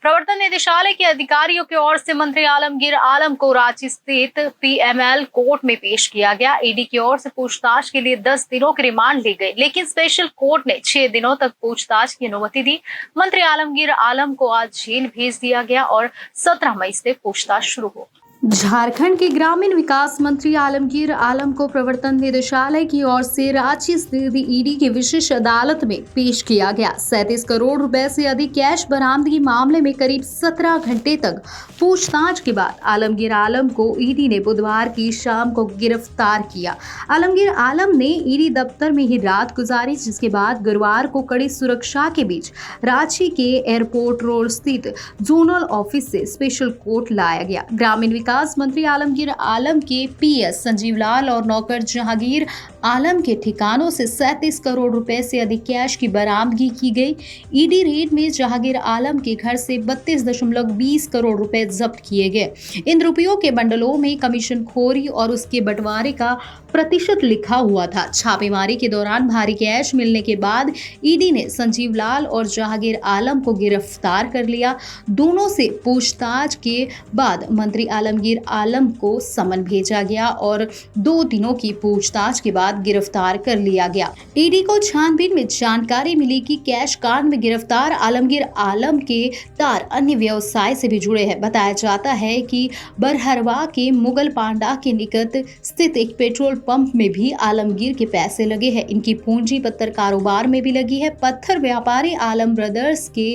प्रवर्तन निदेशालय के अधिकारियों की ओर से मंत्री आलमगीर आलम को रांची स्थित पीएमएल कोर्ट में पेश किया गया। ईडी की ओर से पूछताछ के लिए 10 दिनों की रिमांड ली गई, लेकिन स्पेशल कोर्ट ने 6 दिनों तक पूछताछ की अनुमति दी। मंत्री आलमगीर आलम को आज जेल भेज दिया गया और 17 मई से पूछताछ शुरू हो। झारखंड के ग्रामीण विकास मंत्री आलमगीर आलम को प्रवर्तन निदेशालय की ओर से रांची स्थित ईडी की विशेष अदालत में पेश किया गया। 37 करोड़ रुपए से अधिक कैश बरामदगी मामले में करीब 17 घंटे तक पूछताछ के बाद आलमगीर आलम को ईडी ने बुधवार की शाम को गिरफ्तार किया। आलमगीर आलम ने ईडी दफ्तर में ही रात गुजारी, जिसके बाद गुरुवार को कड़ी सुरक्षा के बीच रांची के एयरपोर्ट रोड स्थित जोनल ऑफिस से स्पेशल कोर्ट लाया गया। ग्रामीण विकास मंत्री आलमगीर आलम के पीएस संजीव लाल और नौकर जहांगीर आलम के ठिकानों से 37 करोड़ रुपए से अधिक कैश की बरामदगी की गई। ईडी रेड में जहांगीर आलम के घर से 32.20 करोड़ रुपए जब्त किए गए। इन रुपयों के बंडलों में कमीशन खोरी और उसके बंटवारे का प्रतिशत लिखा हुआ था। छापेमारी के दौरान भारी कैश मिलने के बाद ईडी ने संजीव लाल और जहांगीर आलम को गिरफ्तार कर लिया। दोनों से पूछताछ के बाद मंत्री आलमगीर आलम को समन भेजा गया और 2 दिनों की पूछताछ के बाद गिरफ्तार कर लिया गया। ईडी को छानबीन में जानकारी मिली कि कैश कांड में गिरफ्तार आलमगीर आलम के तार अन्य व्यवसाय से भी जुड़े हैं। बताया जाता है कि बरहरवा के मुगल पांडा के निकट स्थित एक पेट्रोल पंप में भी आलमगीर के पैसे लगे हैं। इनकी पूंजी पत्थर कारोबार में भी लगी है। पत्थर व्यापारी आलम ब्रदर्स के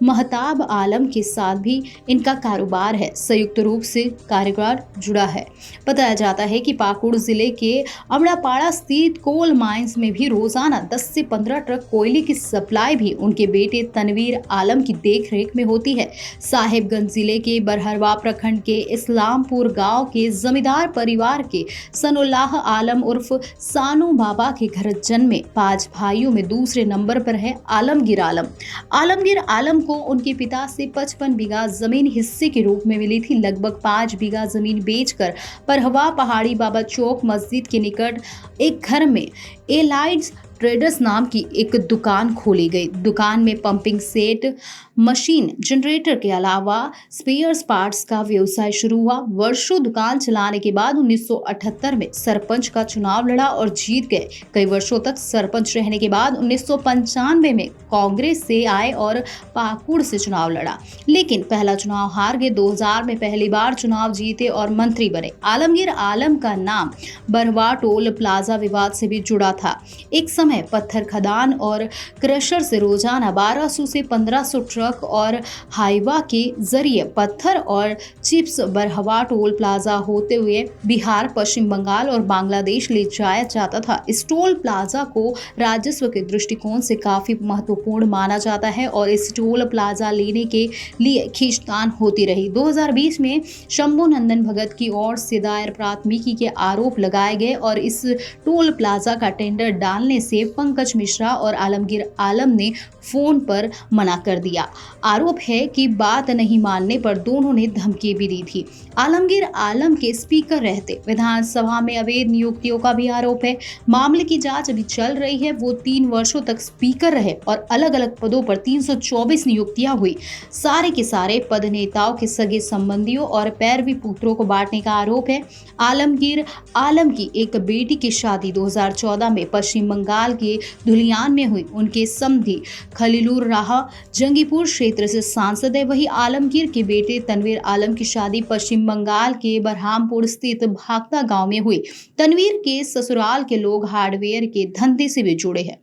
महताब आलम के साथ भी इनका कारोबार है। संयुक्त रूप से कारोबार जुड़ा है। बताया जाता है कि पाकुड़ जिले के अमड़ापाड़ा स्थित कोल माइंस में भी रोजाना 10 से 15 ट्रक कोयले की सप्लाई भी उनके बेटे तनवीर आलम की देखरेख में होती है। साहेबगंज जिले के बरहरवा प्रखंड के इस्लामपुर गांव के जमींदार परिवार के सनुल्लाह आलम उर्फ सानू बाबा के घर जन्मे 5 भाइयों में दूसरे नंबर पर है आलमगीर आलम। आलमगीर आलम को उनके पिता से 55 बीघा जमीन हिस्से के रूप में मिली थी। लगभग 5 बीघा जमीन बेचकर परहवा पहाड़ी बाबा चौक मस्जिद के निकट एक घर में एलाइड्स ट्रेडर्स नाम की एक दुकान खोली गई। दुकान में पंपिंग सेट, मशीन, जनरेटर के अलावा स्पेयर्स पार्ट्स का व्यवसाय शुरू हुआ। वर्षों दुकान चलाने के बाद 1978 में सरपंच का चुनाव लड़ा और जीत गए। कई वर्षों तक सरपंच रहने के बाद 1995 में कांग्रेस से आए और पाकुड़ से चुनाव लड़ा, लेकिन पहला चुनाव हार गए। 2000 में पहली बार चुनाव जीते और मंत्री बने। आलमगीर आलम का नाम बरहरवा टोल प्लाजा विवाद से भी जुड़ा था। एक समय पत्थर खदान और क्रशर से रोजाना 1200 से 1500 ट्रक और हाईवा के जरिए पत्थर और चिप्स बरहरवा टोल प्लाजा होते हुए बिहार, पश्चिम बंगाल और बांग्लादेश ले जाया जाता था। इस टोल प्लाजा को राजस्व के दृष्टिकोण से काफी महत्वपूर्ण माना जाता है और इस टोल प्लाजा लेने के लिए खींचतान होती रही। 2020 में शंभू नंदन भगत की ओर से दायर प्राथमिकी के आरोप लगाए गए और इस टोल प्लाजा का टेंडर डालने से पंकज मिश्रा और आलमगीर आलम ने फोन पर मना कर दिया। आरोप है कि बात नहीं मानने पर दोनों ने धमकी भी दी थी। आलमगीर आलम के स्पीकर रहते विधानसभा में अवैध नियुक्तियों का भी आरोप है। मामले की जांच अभी चल रही है। वो 3 वर्षों तक स्पीकर रहे और अलग अलग पदों पर 324 नियुक्तियां हुई। सारे के सारे पद नेताओं के सगे संबंधियों और पैरवी पुत्रों को बांटने का आरोप है। आलमगीर आलम की एक बेटी की शादी 2014 में पश्चिम बंगाल के धुलियान में हुई। उनके समधी खलीलुर राहा जंगीपुर क्षेत्र से सांसद है। वही आलमगीर के बेटे तनवीर आलम की शादी पश्चिम बंगाल के बरहामपुर स्थित भागता गांव में हुई। तनवीर के ससुराल के लोग हार्डवेयर के धंधे से भी जुड़े हैं।